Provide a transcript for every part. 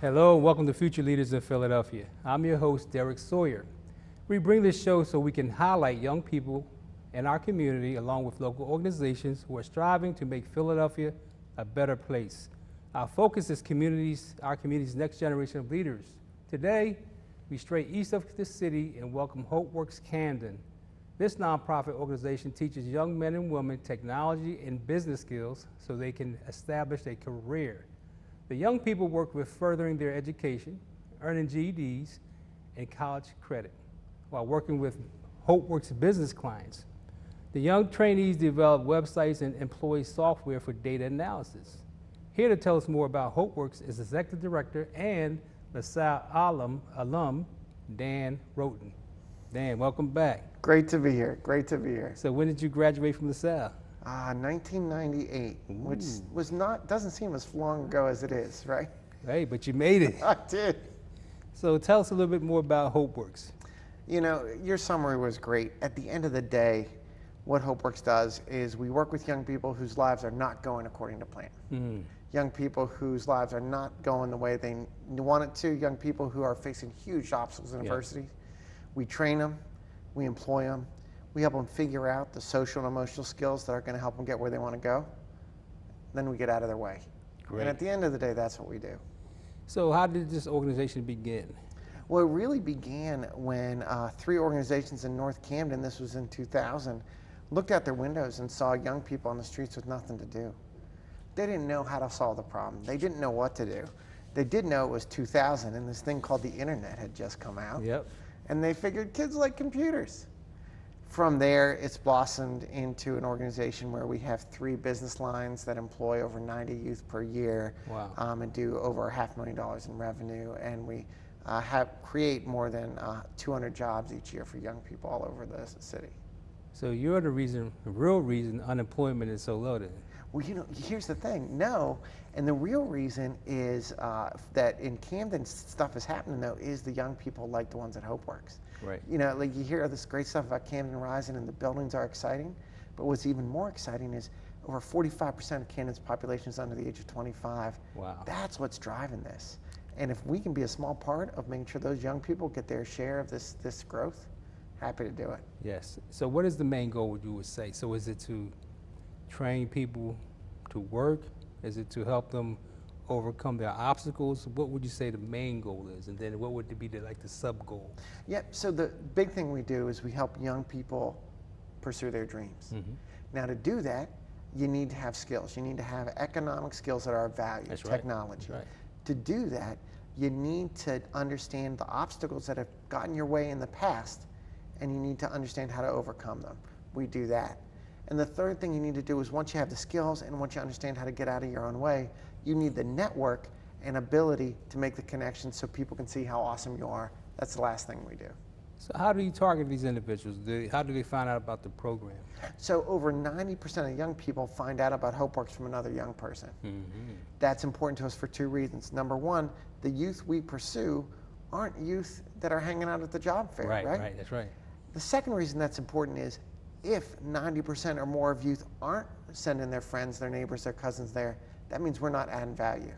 Hello, and welcome to Future Leaders in Philadelphia. I'm your host, Derek Sawyer. We bring this show so we can highlight young people in our community along with local organizations who are striving to make Philadelphia a better place. Our focus is our community's next generation of leaders. Today, we stray east of the city and welcome Hopeworks Camden. This nonprofit organization teaches young men and women technology and business skills so they can establish a career. The young people work with furthering their education, earning GEDs and college credit, while working with Hopeworks business clients. The young trainees develop websites and employ software for data analysis. Here to tell us more about Hopeworks is Executive Director and LaSalle alum, Dan Roten. Dan, welcome back. Great to be here, great to be here. So when did you graduate from LaSalle? 1998, Ooh. which doesn't seem as long ago as it is, right? Hey, but you made it. I did. So tell us a little bit more about Hopeworks. You know, your summary was great. At the end of the day, what Hopeworks does is we work with young people whose lives are not going according to plan. Mm. Young people whose lives are not going the way they want it to. Young people who are facing huge obstacles in adversity. We train them, we employ them, we help them figure out the social and emotional skills that are going to help them get where they want to go. Then we get out of their way. Great. And at the end of the day, that's what we do. So how did this organization begin? Well, it really began when 3 organizations in North Camden, this was in 2000, looked out their windows and saw young people on the streets with nothing to do. They didn't know how to solve the problem. They didn't know what to do. They did know it was 2000 and this thing called the internet had just come out. Yep. And they figured kids like computers. From there, it's blossomed into an organization where we have 3 business lines that employ over 90 youth per year. Wow. And do over $500,000 in revenue. And we create more than 200 jobs each year for young people all over the city. So you're the real reason unemployment is so low then? Well, you know, here's the thing, no. And the real reason is that in Camden, stuff is happening though, is the young people like the ones at Hopeworks. Right. You know, like you hear all this great stuff about Camden Rising and the buildings are exciting, but what's even more exciting is over 45% of Camden's population is under the age of 25. Wow. That's what's driving this. And if we can be a small part of making sure those young people get their share of this growth, happy to do it. Yes. So what is the main goal, you would say? So is it to train people to work? Is it to help them overcome their obstacles? What would you say the main goal is? And then what would be the sub-goal? Yeah, so the big thing we do is we help young people pursue their dreams. Mm-hmm. Now to do that, you need to have skills. You need to have economic skills that are of value, That's technology. Right. That's right. To do that, you need to understand the obstacles that have gotten your way in the past, and you need to understand how to overcome them. We do that. And the third thing you need to do is once you have the skills and once you understand how to get out of your own way, you need the network and ability to make the connections so people can see how awesome you are. That's the last thing we do. So how do you target these individuals? How do they find out about the program? So over 90% of young people find out about Hopeworks from another young person. Mm-hmm. That's important to us for 2 reasons. Number one, the youth we pursue aren't youth that are hanging out at the job fair, right? Right, that's right. The second reason that's important is if 90% or more of youth aren't sending their friends, their neighbors, their cousins there, that means we're not adding value.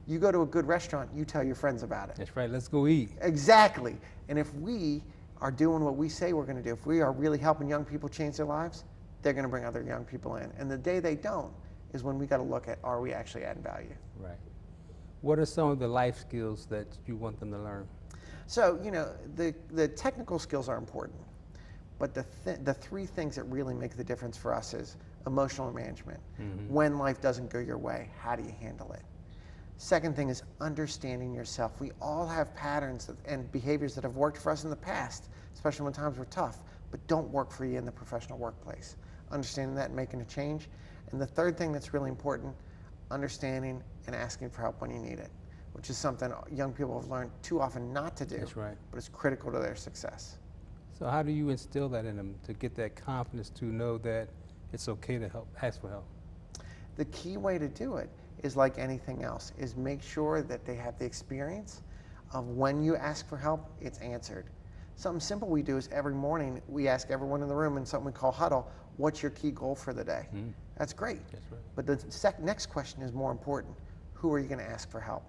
You go to a good restaurant, you tell your friends about it. That's right, let's go eat. Exactly. And if we are doing what we say we're going to do, if we are really helping young people change their lives, they're going to bring other young people in. And the day they don't is when we got to look at, are we actually adding value? Right. What are some of the life skills that you want them to learn? So, you know, the technical skills are important, but the 3 things that really make the difference for us is emotional management. Mm-hmm. When life doesn't go your way, how do you handle it? Second thing is understanding yourself. We all have patterns and behaviors that have worked for us in the past, especially when times were tough, but don't work for you in the professional workplace. Understanding that and making a change. And the third thing that's really important, understanding and asking for help when you need it, which is something young people have learned too often not to do. That's right. But it's critical to their success. So how do you instill that in them to get that confidence to know that it's okay to ask for help? The key way to do it is like anything else, is make sure that they have the experience of when you ask for help, it's answered. Something simple we do is every morning we ask everyone in the room in something we call huddle, what's your key goal for the day? Mm. That's great. That's right. But the next question is more important. Who are you going to ask for help?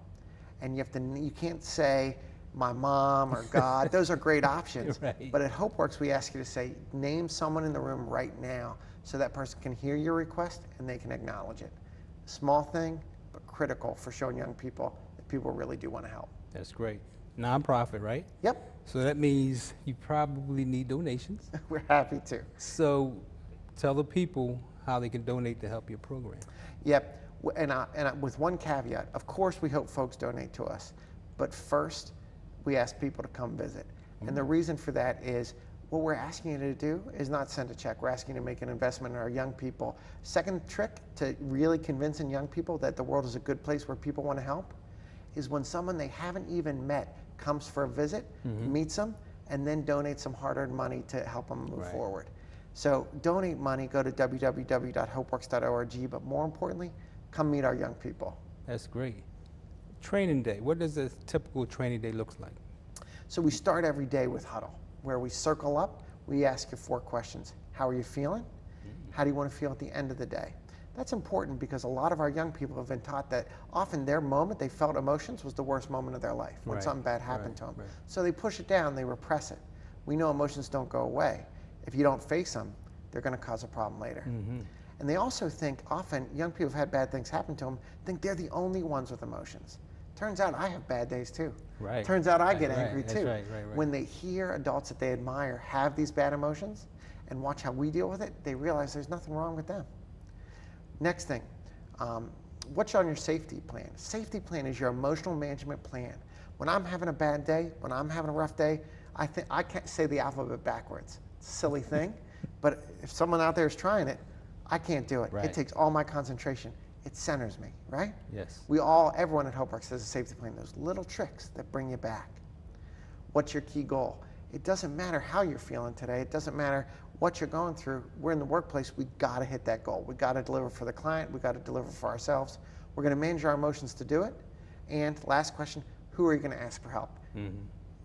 And you can't say my mom or God. Those are great options. Right. But at Hopeworks, we ask you to say, name someone in the room right now so that person can hear your request and they can acknowledge it. Small thing, but critical for showing young people that people really do want to help. That's great. Nonprofit, right? Yep. So that means you probably need donations. We're happy to. So tell the people how they can donate to help your program. Yep. With one caveat, of course we hope folks donate to us, but first we ask people to come visit. And the reason for that is what we're asking you to do is not send a check. We're asking you to make an investment in our young people. Second trick to really convincing young people that the world is a good place where people want to help is when someone they haven't even met comes for a visit, meets them, and then donates some hard-earned money to help them move forward. So donate money, go to www.hopeworks.org, but more importantly, come meet our young people. That's great. Training day, what does a typical training day look like? So we start every day with huddle, where we circle up, we ask you 4 questions. How are you feeling? How do you want to feel at the end of the day? That's important because a lot of our young people have been taught that often their moment they felt emotions was the worst moment of their life when something bad happened to them. So they push it down, they repress it. We know emotions don't go away. If you don't face them, they're going to cause a problem later. And they also think, often young people have had bad things happen to them, think they're the only ones with emotions. Turns out I have bad days too. Turns out I get angry too. When they hear adults that they admire have these bad emotions and watch how we deal with it, they realize there's nothing wrong with them. Next thing, what's on your safety plan? Safety plan is your emotional management plan. When I'm having a bad day, when I'm having a rough day, I can't say the alphabet backwards. It's a silly thing, but if someone out there is trying it, I can't do it. It takes all my concentration. It centers me, right? Yes. Everyone at Hopeworks has a safety plan. Those little tricks that bring you back. What's your key goal? It doesn't matter how you're feeling today. It doesn't matter what you're going through. We're in the workplace. We got to hit that goal. We got to deliver for the client. We got to deliver for ourselves. We're going to manage our emotions to do it. And last question, who are you going to ask for help?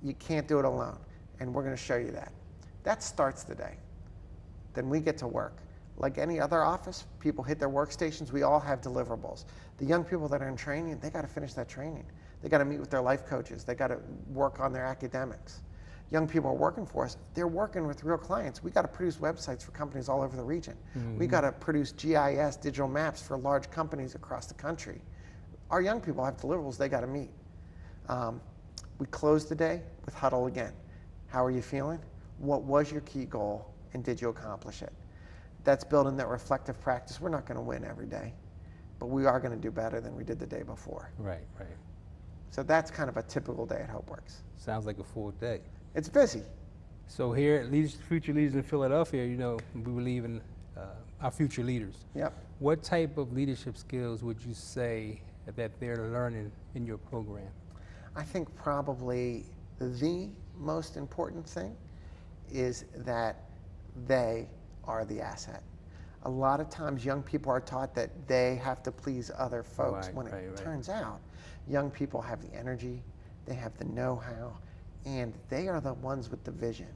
You can't do it alone. And we're going to show you that. That starts the day. Then we get to work. Like any other office, people hit their workstations. We all have deliverables. The young people that are in training, they got to finish that training. They got to meet with their life coaches. They got to work on their academics. Young people are working for us. They're working with real clients. We got to produce websites for companies all over the region. We got to produce GIS, digital maps for large companies across the country. Our young people have deliverables they got to meet. We close the day with huddle again. How are you feeling? What was your key goal, and did you accomplish it? That's building that reflective practice. We're not going to win every day, but we are going to do better than we did the day before. Right. So that's kind of a typical day at Hopeworks. Sounds like a full day. It's busy. So here at Future Leaders in Philadelphia, we believe in our future leaders. Yep. What type of leadership skills would you say that they're learning in your program? I think probably the most important thing is that they are the asset. A lot of times young people are taught that they have to please other folks when it turns out young people have the energy, they have the know-how, and they are the ones with the vision.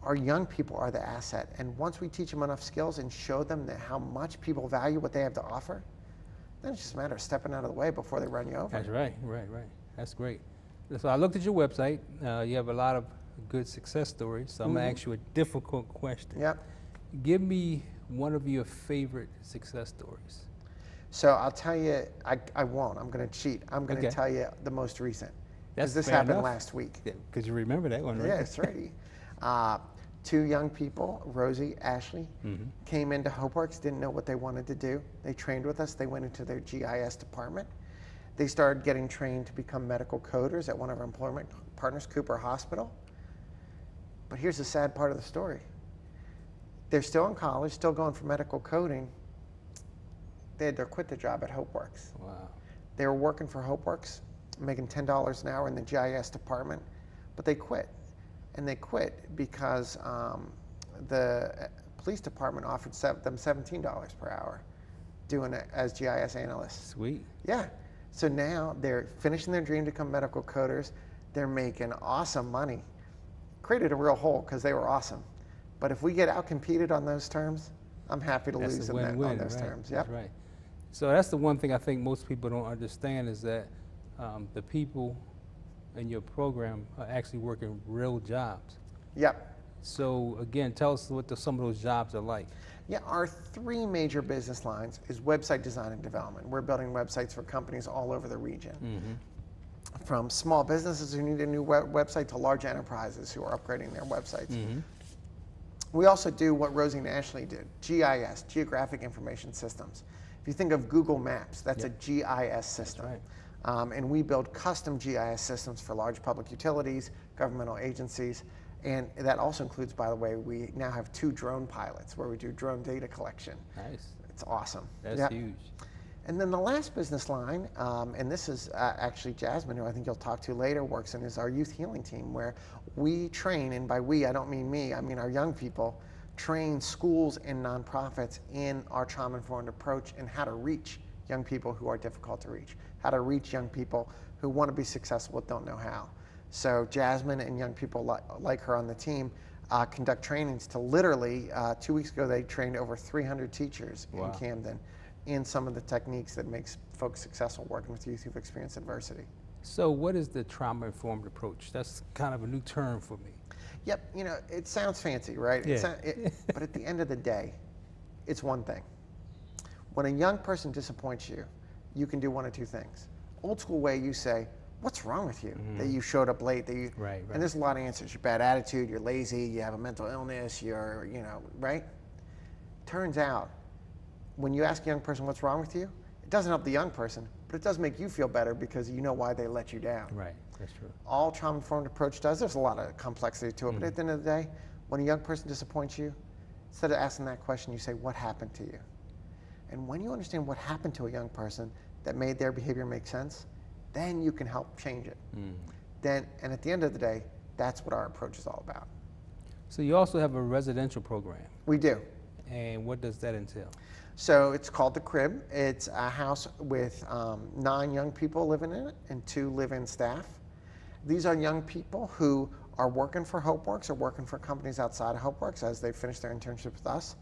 Our young people are the asset, and once we teach them enough skills and show them that how much people value what they have to offer, then it's just a matter of stepping out of the way before they run you over. That's right. That's great. So I looked at your website. You have a lot of good success stories, so I'm going to ask you a difficult question. Yep. Give me one of your favorite success stories. So I'll tell you, I won't. I'm going to cheat. I'm going to tell you the most recent. Because this happened last week. Because you remember that one, right? Yeah, it's ready. 2 young people, Rosie, Ashley, came into Hopeworks, didn't know what they wanted to do. They trained with us. They went into their GIS department. They started getting trained to become medical coders at one of our employment partners, Cooper Hospital. But here's the sad part of the story. They're still in college, still going for medical coding. They had to quit their job at Hopeworks. Wow. They were working for Hopeworks, making $10 an hour in the GIS department, but they quit. And they quit because the police department offered them $17 per hour doing it as GIS analysts. Sweet. Yeah. So now they're finishing their dream to become medical coders. They're making awesome money. Created a real hole because they were awesome. But if we get outcompeted on those terms, I'm happy to lose them on those terms. Yep. That's right. So that's the one thing I think most people don't understand is that the people in your program are actually working real jobs. Yep. So again, tell us what some of those jobs are like. Yeah, our three major business lines is website design and development. We're building websites for companies all over the region. From small businesses who need a new website to large enterprises who are upgrading their websites. We also do what Rosie and Ashley did, GIS, Geographic Information Systems. If you think of Google Maps, that's a GIS system. That's right. And we build custom GIS systems for large public utilities, governmental agencies, and that also includes, by the way, we now have 2 drone pilots where we do drone data collection. Nice. It's awesome. That's huge. And then the last business line, and this is actually Jasmine, who I think you'll talk to later, works in, is our youth healing team, where we train, and by we, I don't mean me, I mean our young people, train schools and nonprofits in our trauma-informed approach and how to reach young people who are difficult to reach, how to reach young people who want to be successful but don't know how. So Jasmine and young people like her on the team conduct trainings to literally, 2 weeks ago, they trained over 300 teachers in Camden in some of the techniques that makes folks successful working with youth who've experienced adversity. So what is the trauma-informed approach? That's kind of a new term for me. Yep, you know, it sounds fancy, right? Yeah. But at the end of the day, it's one thing. When a young person disappoints you, you can do one of 2 things. Old school way, you say, what's wrong with you? That you showed up late, that you, Right. and there's a lot of answers. Your bad attitude, you're lazy, you have a mental illness, you're, you know, right? Turns out, when you ask a young person what's wrong with you, it doesn't help the young person, but it does make you feel better because you know why they let you down. Right, that's true. All trauma-informed approach does, there's a lot of complexity to it, but at the end of the day, when a young person disappoints you, instead of asking that question, you say, what happened to you? And when you understand what happened to a young person that made their behavior make sense, then you can help change it. And at the end of the day, that's what our approach is all about. So you also have a residential program. We do. And what does that entail? So it's called The Crib. It's a house with 9 young people living in it and 2 live-in staff. These are young people who are working for Hopeworks or working for companies outside of Hopeworks as they finish their internship with us.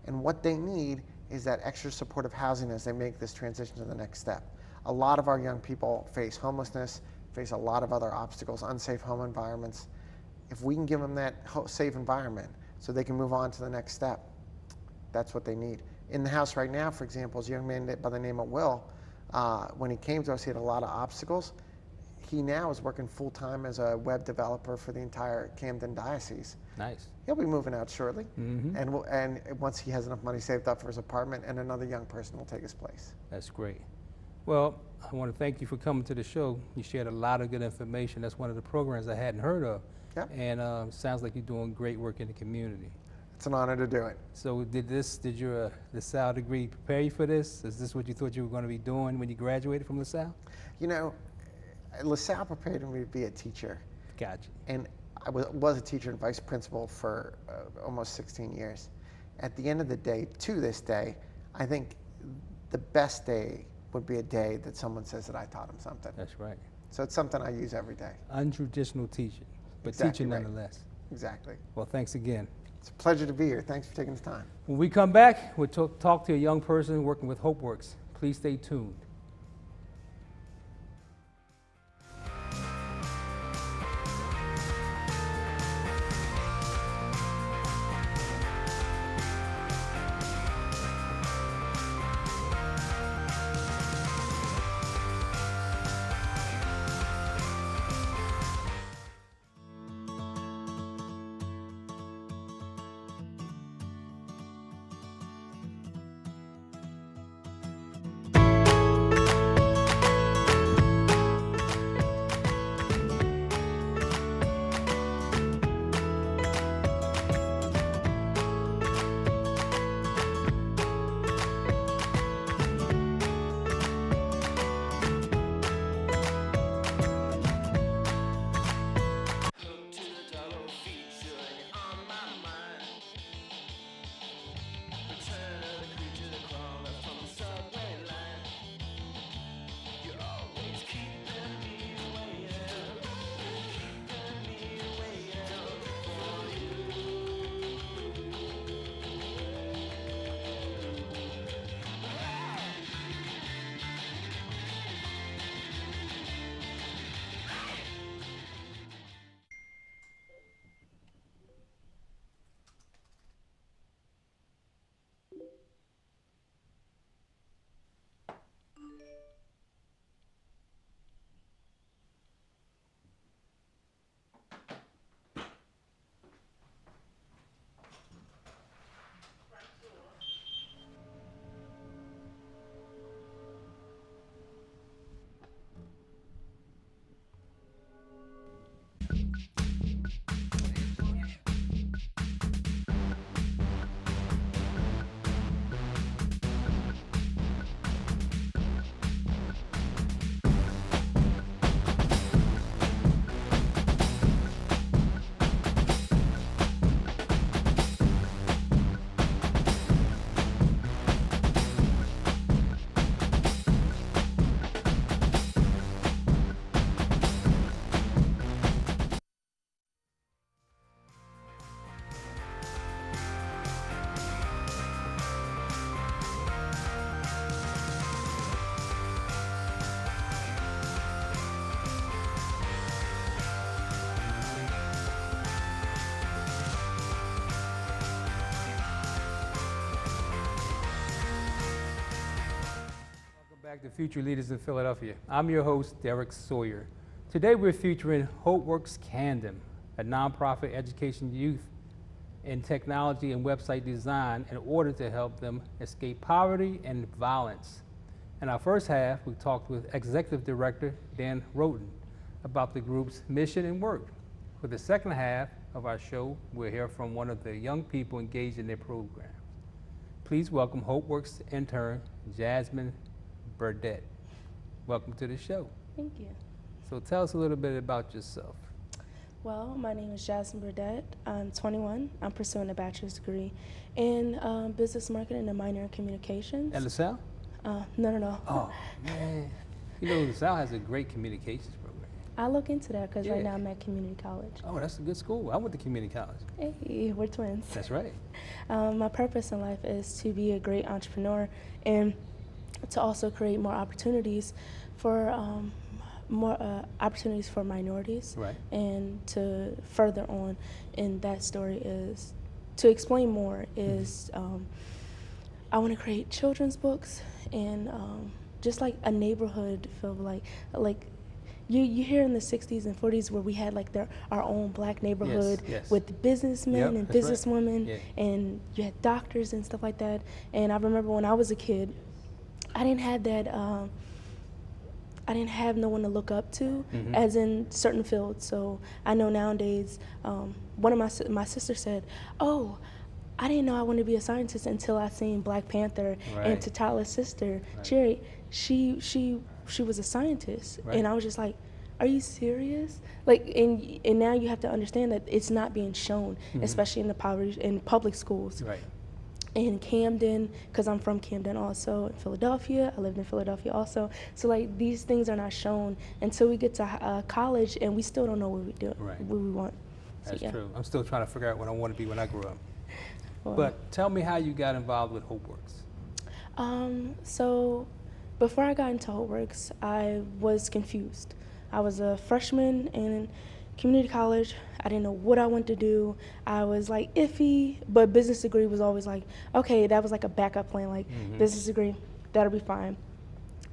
And what they need is that extra supportive housing as they make this transition to the next step. A lot of our young people face homelessness, face a lot of other obstacles, unsafe home environments. If we can give them that safe environment so they can move on to the next step, that's what they need. In the house right now, for example, is a young man by the name of Will. When he came to us, he had a lot of obstacles. He now is working full-time as a web developer for the entire Camden diocese. Nice. He'll be moving out shortly, and once he has enough money saved up for his apartment, and another young person will take his place. That's great. Well, I want to thank you for coming to the show. You shared a lot of good information. That's one of the programs I hadn't heard of. Yep. And sounds like you're doing great work in the community. It's an honor to do it. So did your LaSalle degree prepare you for this? Is this what you thought you were going to be doing when you graduated from LaSalle? You know, LaSalle prepared me to be a teacher. Gotcha. And I was a teacher and vice principal for almost 16 years. At the end of the day, to this day, I think the best day would be a day that someone says that I taught them something. That's right. So it's something I use every day. Untraditional teaching, but Exactly teaching right. nonetheless. Exactly. Well, thanks again. It's a pleasure to be here. Thanks for taking the time. When we come back, we'll talk to a young person working with Hopeworks. Please stay tuned. to Future Leaders in Philadelphia. I'm your host, Derek Sawyer. Today we're featuring Hopeworks Camden, a nonprofit education youth in technology and website design in order to help them escape poverty and violence. In our first half, we talked with Executive Director Dan Roten about the group's mission and work. For the second half of our show, we'll hear from one of the young people engaged in their programs. Please welcome Hopeworks intern, Jasmine Burdett. Welcome to the show. Thank you. So tell us a little bit about yourself. Well, my name is Jasmine Burdett. I'm 21. I'm pursuing a bachelor's degree in business marketing and a minor in communications. And LaSalle? No. Oh, man. You know, LaSalle has a great communications program. I look into that because Yeah. right now I'm at community college. Oh, that's a good school. I went to community college. Hey, we're twins. That's right. My purpose in life is to be a great entrepreneur and to also create more opportunities for minorities. Right. And to further on in that story is, to explain more is, I want to create children's books and just like a neighborhood feel like you hear in the 60s and 40s where we had like our own black neighborhood Yes. with businessmen Yep, and that's right. businesswomen, Yeah. and you had doctors and stuff like that. And I remember when I was a kid, I didn't have that. I didn't have no one to look up to, as in certain fields. So I know nowadays, one of my sister said, "Oh, I didn't know I wanted to be a scientist until I seen Black Panther." Right. And T'Challa's sister, Right. Cherry, she was a scientist, Right. and I was just like, "Are you serious?" Like, and now you have to understand that it's not being shown, especially in in public schools. Right. In Camden, because I'm from Camden also, in Philadelphia. I lived in Philadelphia also. So like these things are not shown until we get to college, and we still don't know what we do, Right. what we want. So, That's yeah. true. I'm still trying to figure out what I want to be when I grow up. Well, But tell me how you got involved with Hopeworks. So before I got into Hopeworks, I was confused. I was a freshman in community college. I didn't know what I wanted to do. I was like iffy, but business degree was always like, okay, that was like a backup plan, like business degree, that'll be fine.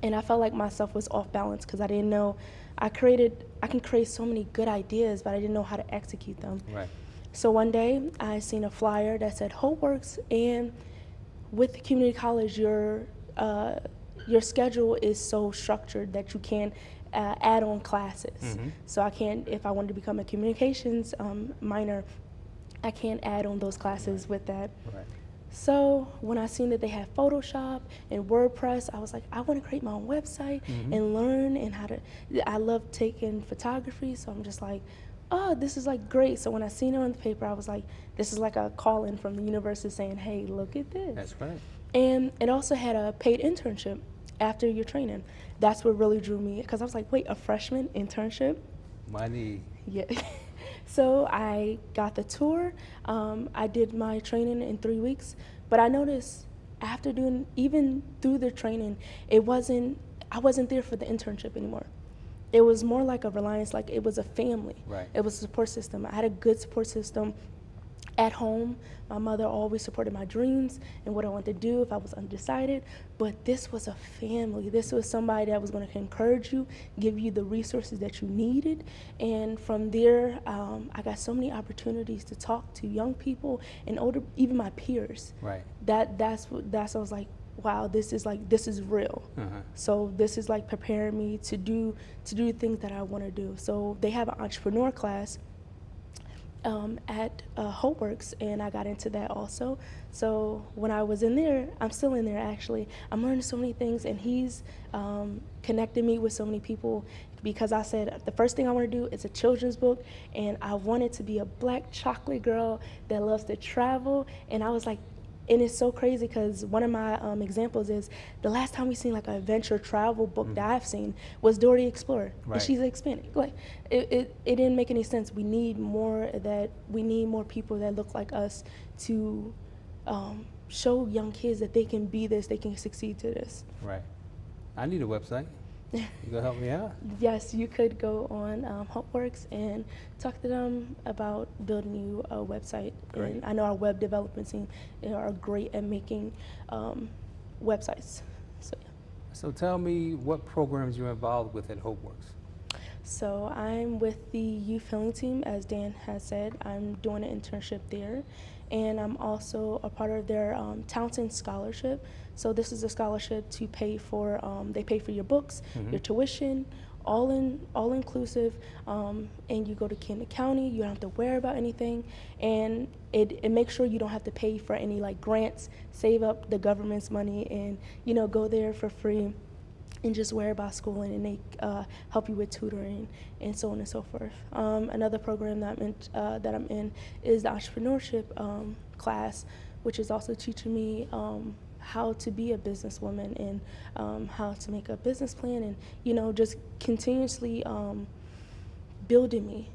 And I felt like myself was off balance because I didn't know, I can create so many good ideas, but I didn't know how to execute them. Right. So one day I seen a flyer that said Hopeworks, and with the community college, your schedule is so structured that you can add on classes. So I can't, if I wanted to become a communications minor, I can't add on those classes with that. Right. So when I seen that they had Photoshop and WordPress, I was like, I want to create my own website and learn and how to, I love taking photography, so I'm just like, oh, this is like great. So when I seen it on the paper, I was like, this is like a call-in from the university saying, hey, look at this. That's right. And it also had a paid internship after your training. That's what really drew me, because I was like, wait, a freshman internship? Money. Yeah. So I got the tour. I did my training in 3 weeks, but I noticed after even through the training, I wasn't there for the internship anymore. It was more like a reliance, like it was a family. Right. It was a support system. I had a good support system at home. My mother always supported my dreams and what I wanted to do if I was undecided. But this was a family. This was somebody that was going to encourage you, give you the resources that you needed. And from there, I got so many opportunities to talk to young people and older, even my peers. Right. That's I was like, wow, this is real. So this is like preparing me to do things that I want to do. So they have an entrepreneur class at Hopeworks, and I got into that also. So when I was in there, I'm still in there actually, I'm learning so many things, and he's connected me with so many people, because I said the first thing I want to do is a children's book, and I wanted to be a black chocolate girl that loves to travel. And I was like, and it's so crazy because one of my examples is the last time we seen like an adventure travel book that I've seen was Dora the Explorer, Right. and she's Hispanic. Like it didn't make any sense. We need more people that look like us to show young kids that they can be this, they can succeed to this. Right. I need a website. You gonna help me out? Yes, you could go on Hopeworks and talk to them about building you a website. Great. And I know our web development team are great at making websites. So yeah. So tell me what programs you're involved with at Hopeworks. So I'm with the youth healing team, as Dan has said. I'm doing an internship there, and I'm also a part of their Townsend Scholarship. So this is a scholarship to pay for. They pay for your books, your tuition, all inclusive, and you go to Camden County. You don't have to worry about anything, and it makes sure you don't have to pay for any like grants. Save up the government's money, and go there for free and just worry about schooling, and they help you with tutoring and so on and so forth. Another program that I'm in is the entrepreneurship class, which is also teaching me how to be a businesswoman and how to make a business plan, and just continuously building me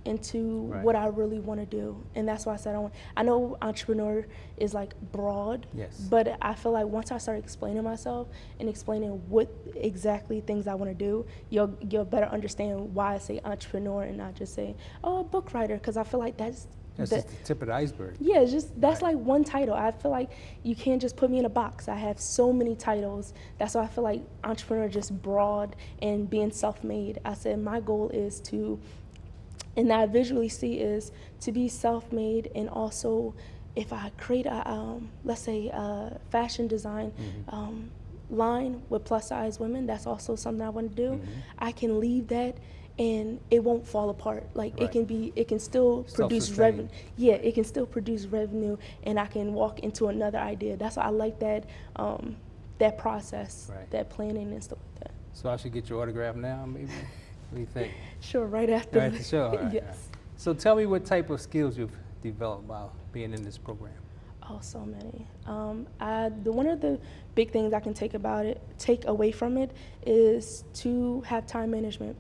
into what I really want to do. And that's why I said I know entrepreneur is like broad, Yes. but I feel like once I start explaining myself and explaining what exactly things I want to do, you'll better understand why I say entrepreneur and not just say, oh, a book writer, because I feel like that's just the tip of the iceberg. yeah, it's just that's like one title. I feel like you can't just put me in a box. I have so many titles. That's why I feel like entrepreneur just broad and being self-made. I said my goal is to, and that I visually see is to be self-made, and also if I create a, let's say a fashion design line with plus size women, that's also something I want to do. I can leave that and it won't fall apart. Like it can still produce revenue. Yeah, it can still produce revenue, and I can walk into another idea. That's why I like that, that process, that planning and stuff like that. So I should get your autograph now, maybe? What do you think? Sure, right after. Right after the show? All right, yes. all right. So tell me what type of skills you've developed while being in this program. Oh, so many. One of the big things I can take away from it is to have time management.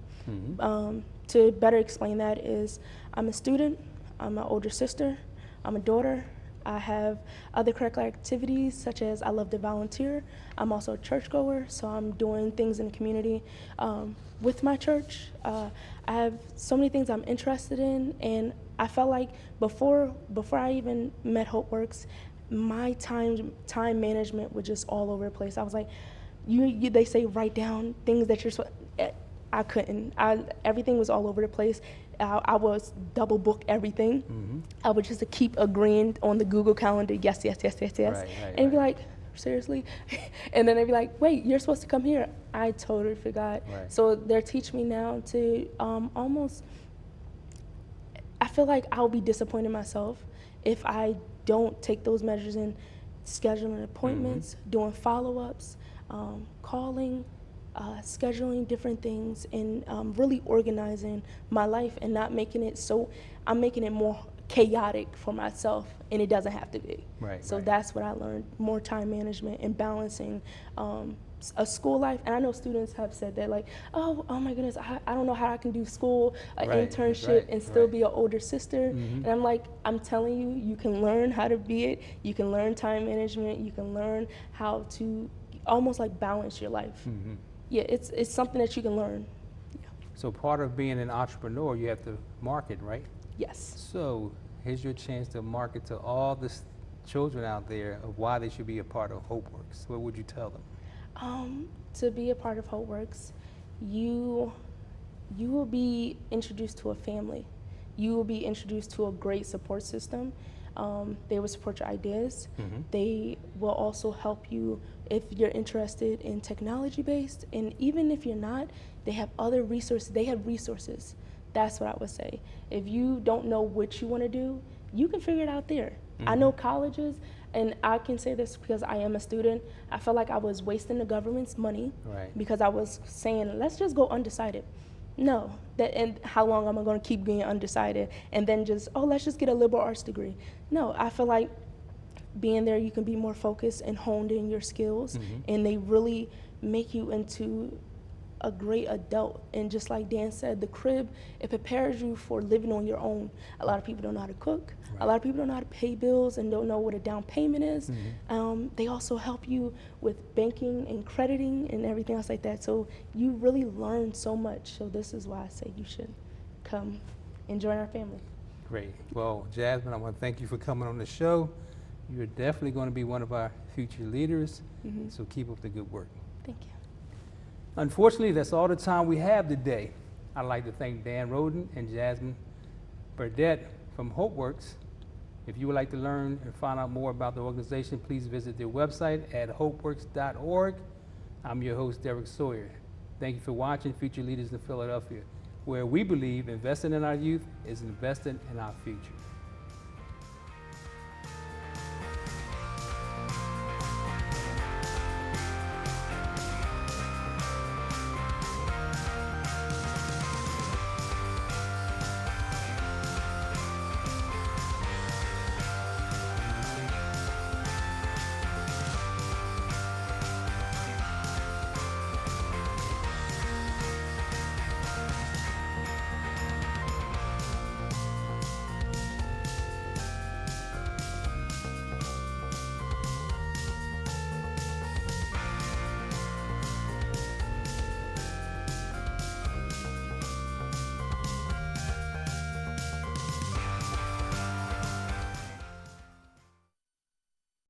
To better explain that is, I'm a student, I'm an older sister, I'm a daughter. I have other curricular activities such as I love to volunteer. I'm also a churchgoer, so I'm doing things in the community with my church. I have so many things I'm interested in, and I felt like before I even met Hopeworks, my time management was just all over the place. I was like, they say write down things that you're supposed. I couldn't. Everything was all over the place. I was double book everything. I would just keep agreeing on the Google Calendar, yes. And be like, seriously? And then they'd be like, wait, you're supposed to come here. I totally forgot. So they're teaching me now to almost, I feel like I'll be disappointed in myself if I don't take those measures in scheduling appointments, doing follow-ups, calling, scheduling different things, and really organizing my life and not making it so, I'm making it more chaotic for myself, and it doesn't have to be. So that's what I learned, more time management and balancing a school life. And I know students have said that, like, oh my goodness, I don't know how I can do school, an internship, and still be an older sister. And I'm like, I'm telling you, you can learn how to be it. You can learn time management. You can learn how to almost like balance your life. Yeah, it's something that you can learn. Yeah. So part of being an entrepreneur, you have to market, right? Yes. So here's your chance to market to all the children out there of why they should be a part of Hopeworks. What would you tell them? To be a part of Hopeworks, you will be introduced to a family. You will be introduced to a great support system. They will support your ideas. They will also help you if you're interested in technology-based, and even if you're not, they have other resources. They have resources. That's what I would say. If you don't know what you want to do, you can figure it out there. I know colleges, and I can say this because I am a student, I felt like I was wasting the government's money because I was saying, let's just go undecided. No, and how long am I going to keep being undecided? And then just, let's just get a liberal arts degree. No, I feel like being there, you can be more focused and honed in your skills, and they really make you into a great adult. And just like Dan said, the crib, it prepares you for living on your own. A lot of people don't know how to cook. A lot of people don't know how to pay bills and don't know what a down payment is. They also help you with banking and crediting and everything else like that. So you really learn so much. So this is why I say you should come and join our family. Great. Well, Jasmine, I want to thank you for coming on the show. You're definitely going to be one of our future leaders. So keep up the good work. Thank you. Unfortunately, that's all the time we have today. I'd like to thank Dan Roden and Jasmine Burdette from Hopeworks. If you would like to learn and find out more about the organization, please visit their website at hopeworks.org. I'm your host, Derek Sawyer. Thank you for watching Future Leaders in Philadelphia, where we believe investing in our youth is investing in our future.